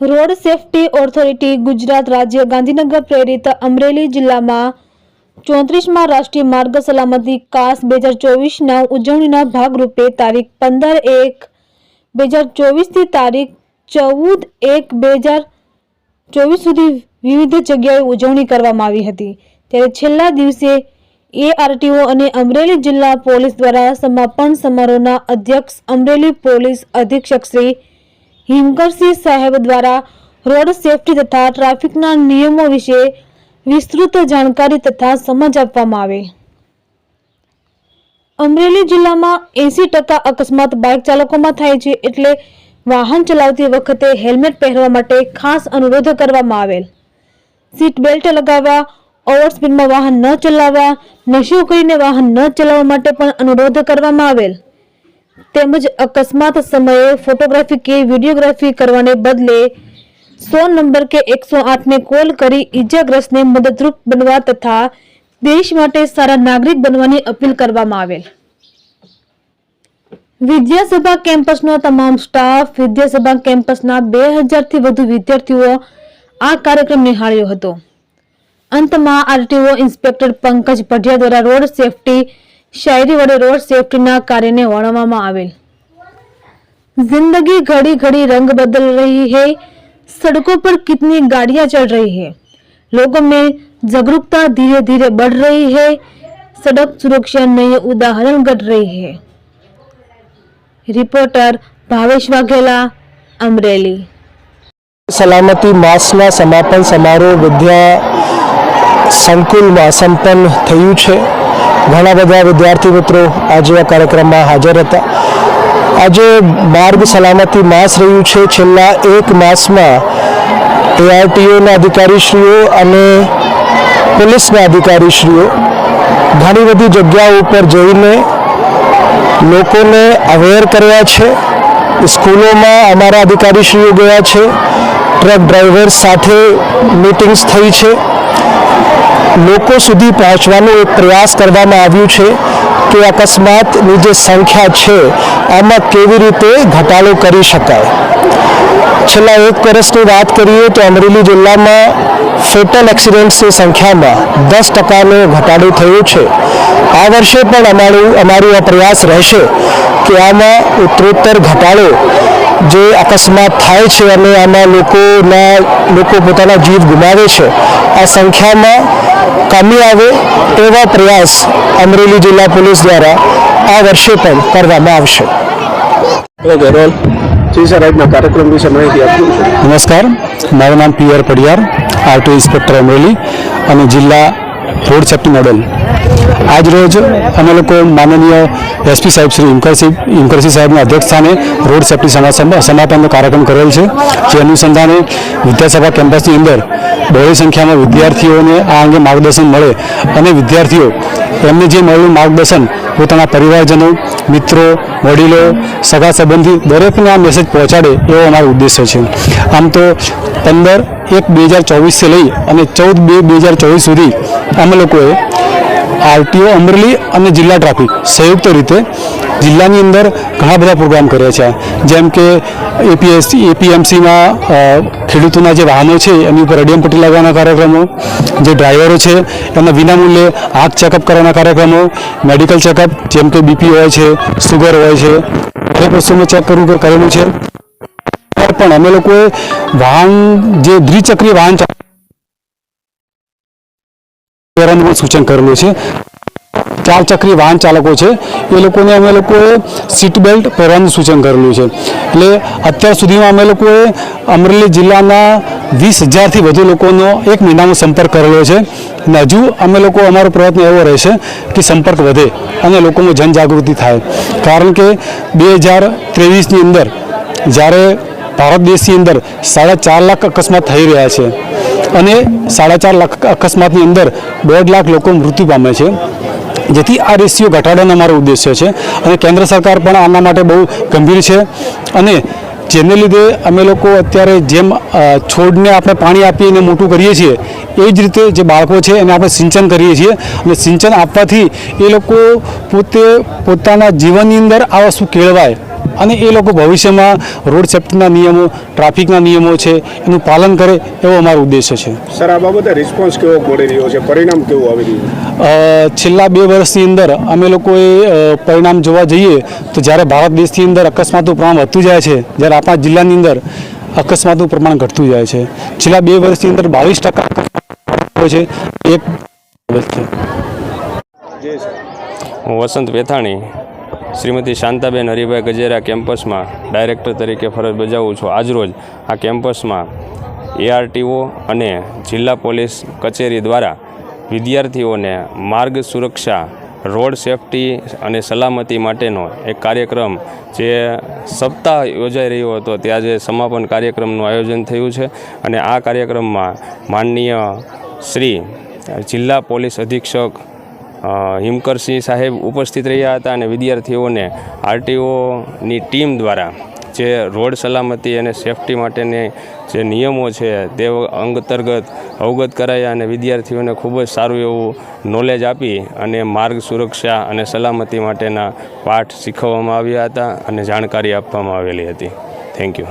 Road safety authority Gujarat રાજ્ય ગાંધીનગર પ્રેરિત અમરેલી જિલ્લામાં 34માં રાષ્ટ્રીય માર્ગ સલામતી કાસ 2024ના ઉજવણીના ભાગરૂપે તારીખ 15/1/2024 થી તારીખ 14/1/2024 સુધી વિવિધ જગ્યાએ ઉજવણી કરવામાં આવી હતી। ત્યારે છેલ્લા દિવસે ARTO અને અમરેલી જિલ્લા પોલીસ દ્વારા સમાપન સમારોહના અધ્યક્ષ અમરેલી પોલીસ અધિક્ષક શ્રી હિમકરસિંહ સાહેબ દ્વારા રોડ સેફટી તથા ટ્રાફિકના નિયમો વિશે વિસ્તૃત જાણકારી તથા સમજ આપવામાં આવે। અમરેલી જિલ્લામાં 80% અકસ્માત બાઇક ચાલકોમાં થાય છે, એટલે વાહન ચલાવતી વખતે હેલ્મેટ પહેરવા માટે ખાસ અનુરોધ કરવામાં આવેલ। સીટ બેલ્ટ લગાવવા, ઓવર સ્પીડમાં વાહન ન ચલાવવા, નશો કરીને વાહન ન ચલાવવા માટે પણ અનુરોધ કરવામાં આવેલ। તેમજ અકસ્માત સમયે ફોટોગ્રાફી કે વિડીયોગ્રાફી કરવાને બદલે 100 નંબર કે 108 ને કોલ કરી ઈજાગ્રસ્તને મદદરૂપ બનવા તથા દેશ માટે સારા નાગરિક બનવાની અપીલ કરવામાં આવેલ। વિદ્યાસભા કેમ્પસનો તમામ સ્ટાફ, વિદ્યાસભા કેમ્પસના 2000 થી વધુ વિદ્યાર્થીઓ આ કાર્યક્રમ નિહાળ્યો હતો। અંતમાં આરટીઓ ઇન્સ્પેક્ટર પંકજ પઢિયા દ્વારા રોડ સેફટી શાયરી વડે રોડ સેफ्टी कार्य वर्णवा आवेल। जिंदगी घड़ी घड़ी रंग बदल रही है, सड़कों पर कितनी गाड़ियां चल रही है, लोगों में जागरूकता धीरे धीरे बढ़ रही है, सड़क सुरक्षा नए उदाहरण घट रही है। रिपोर्टर भावेश वाघेला, अमरेली। सलामती मासना समापन समारोह विद्या संकुल में संपन्न थयुं छे। घણા બધા વિદ્યાર્થી મિત્રો આજે આ કાર્યક્રમમાં હાજર હતા। આજે માર્ગ સલામતી માસ રહ્યું છે। છેલ્લા એક માસમાં ARTOના અધિકારીશ્રીઓ અને પોલીસના અધિકારીશ્રીઓ ઘણી બધી જગ્યાઓ ઉપર જઈને લોકોને અવેર કર્યા છે। સ્કૂલોમાં અમારા અધિકારીશ્રીઓ ગયા છે, ટ્રક ડ્રાઈવર્સ સાથે મીટિંગ્સ થઈ છે। લોકો સુધી પહોંચવાનો એક પ્રયાસ કરવામાં આવ્યો છે કે અકસ્માતની જે સંખ્યા છે આમાં કેવી રીતે ઘટાડો કરી શકાય। છેલ્લા એક વર્ષની વાત કરીએ તો અમરેલી જિલ્લામાં ફેટલ એક્સિડન્ટ્સની સંખ્યામાં 10%નો ઘટાડો થયો છે। આ વર્ષે પણ અમારો આ પ્રયાસ રહેશે કે આમાં ઉત્તરોત્તર ઘટાડો જે અકસ્માત થાય છે અને આમાં લોકો પોતાના જીવ ગુમાવે છે આ સંખ્યામાં કમી આવે એવા પ્રયાસ અમરેલી જિલ્લા પોલીસ દ્વારા આ વર્ષે પણ કરવામાં આવશે। कार्यक्रम विषय माहिती आपकी। नमस्कार, मारू नाम PR Padiyar, RTO inspector Amreli और जिला रोड सेफ्टी मॉडल। आज रोज अमे लोग माननीय SP साहेब श्री हिमकरसिंह साहेब अध्यक्षस्थाने रोड सेफ्टी समापन कार्यक्रम करेल है। जे अनुसंधाने विद्यासभा केम्पस अंदर बड़ी संख्या में विद्यार्थीओं ने आ अंगे मार्गदर्शन मळे अने विद्यार्थीओ एमने जे मळेलुं मार्गदर्शन पोताना परिवारजनों, मित्रों, वडीलों, सगा संबंधी दरेकने आ मेसेज पहोंचाड़े एवो अमारो उद्देश्य है। आम तो 15/1/2024 से लई अने 14/2/2024 सुधी अमे लोकोए RTO अमरेली और जिला ट्राफिक संयुक्त रीते जिल्लानी अंदर घણા બધા प्रोग्राम કર્યા છે। જેમ કે APMC में ખેડૂતોના જે વાહનો છે એની ઉપર અડિયમ પટ્ટી લગાવવાના કાર્યક્રમો, જે ડ્રાઈવરો છે એમના વિનામૂલ્યે આંખ ચેકઅપ કરવાના કાર્યક્રમો, મેડિકલ ચેકઅપ જેમ કે BP હોય છે, સુગર હોય છે, દરેક વસ્તુનું ચેક કરેલું છે। પણ અમે લોકોએ વાહન જે દ્વિચક્રીય વાહન सूचन करेलू है। 4 चक्री वाहन चालकों है ये लोगोने अमे लोगोए सीट बेल्ट पहरवानुं सूचन करेलू है। एटले अत्यार सुधीमां अमे लोगोए अमरेली जिल्लाना 20,000 थी वधु लोकोनो एक महीनामां संपर्क करेलो है। हजू अमे लोग अमारो प्रयत्न एवो रहेशे कि संपर्क वधे अने लोकोमां जनजागृति थाय। कारण के 2023 ની અંદર જ્યારે भारत देशनी अंदर 4.5 लाख अकस्मात थई रह्या छे અને 4.5 लाख अकस्मात अंदर 1.5 लाख लोग मृत्यु पामे छे। जेथी आ रेशियो घटाडવાનો અમારો ઉદ્દેશ્ય છે અને કેન્દ્ર સરકાર પણ આના માટે બહુ ગંભીર છે અને જેને લીધે અમે લોકો અત્યારે જેમ છોડને આપણે પાણી આપીને મોટું કરીએ છીએ એ જ રીતે જે બાળકો છે એને આપણે સિંચન કરીએ છીએ અને સિંચન આપવાથી એ લોકો પોતાના જીવનની અંદર આ વસ્તુ કેળવાય અને એ લોકો ભવિષ્યમાં રોડ સેફ્ટીના નિયમો, ટ્રાફિકના નિયમો છે એનું પાલન કરે એવો અમારો ઉદ્દેશ્ય છે. સર, આ બાબતે રિસ્પોન્સ કેવો મળી રહ્યો છે, પરિણામ કેવું આવી રહ્યું છે? છેલ્લા 2 વર્ષની અંદર અમે લોકોએ પરિણામ જોવા જઈએ તો જ્યારે ભારત દેશની અંદર અકસ્માતનું પ્રમાણ વધતું જાય છે, જ્યારે આપણા જિલ્લાની અંદર અકસ્માતનું પ્રમાણ ઘટતું જાય છે. છેલ્લા 2 વર્ષની અંદર 22% છે. એક છે. હું વસંત વેથાણી શ્રીમતી શાંતાબેન હરિભાઈ ગજેરા કેમ્પસમાં ડાયરેક્ટર તરીકે ફરજ બજાવું છું. આજરોજ આ કેમ્પસમાં ARTO અને જિલ્લા પોલીસ કચેરી દ્વારા વિદ્યાર્થીઓને માર્ગ સુરક્ષા, રોડ સેફટી અને સલામતી માટેનો એક કાર્યક્રમ જે સપ્તાહ યોજાઈ રહ્યો હતો, ત્યાં જે સમાપન કાર્યક્રમનું આયોજન થયું છે. અને આ કાર્યક્રમમાં માનનીય શ્રી જિલ્લા પોલીસ અધિક્ષક હિમકરસિંહ સાહેબ ઉપસ્થિત રહ્યા હતા અને વિદ્યાર્થીઓને RTOની ટીમ દ્વારા જે રોડ સલામતી અને સેફટી માટેની જે નિયમો છે તે અંતર્ગત અવગત કરાયા અને વિદ્યાર્થીઓને ખૂબ જ સારું એવું નોલેજ આપી અને માર્ગ સુરક્ષા અને સલામતી માટેના પાઠ શીખવવામાં આવ્યા હતા અને જાણકારી આપવામાં આવેલી હતી. Thank you.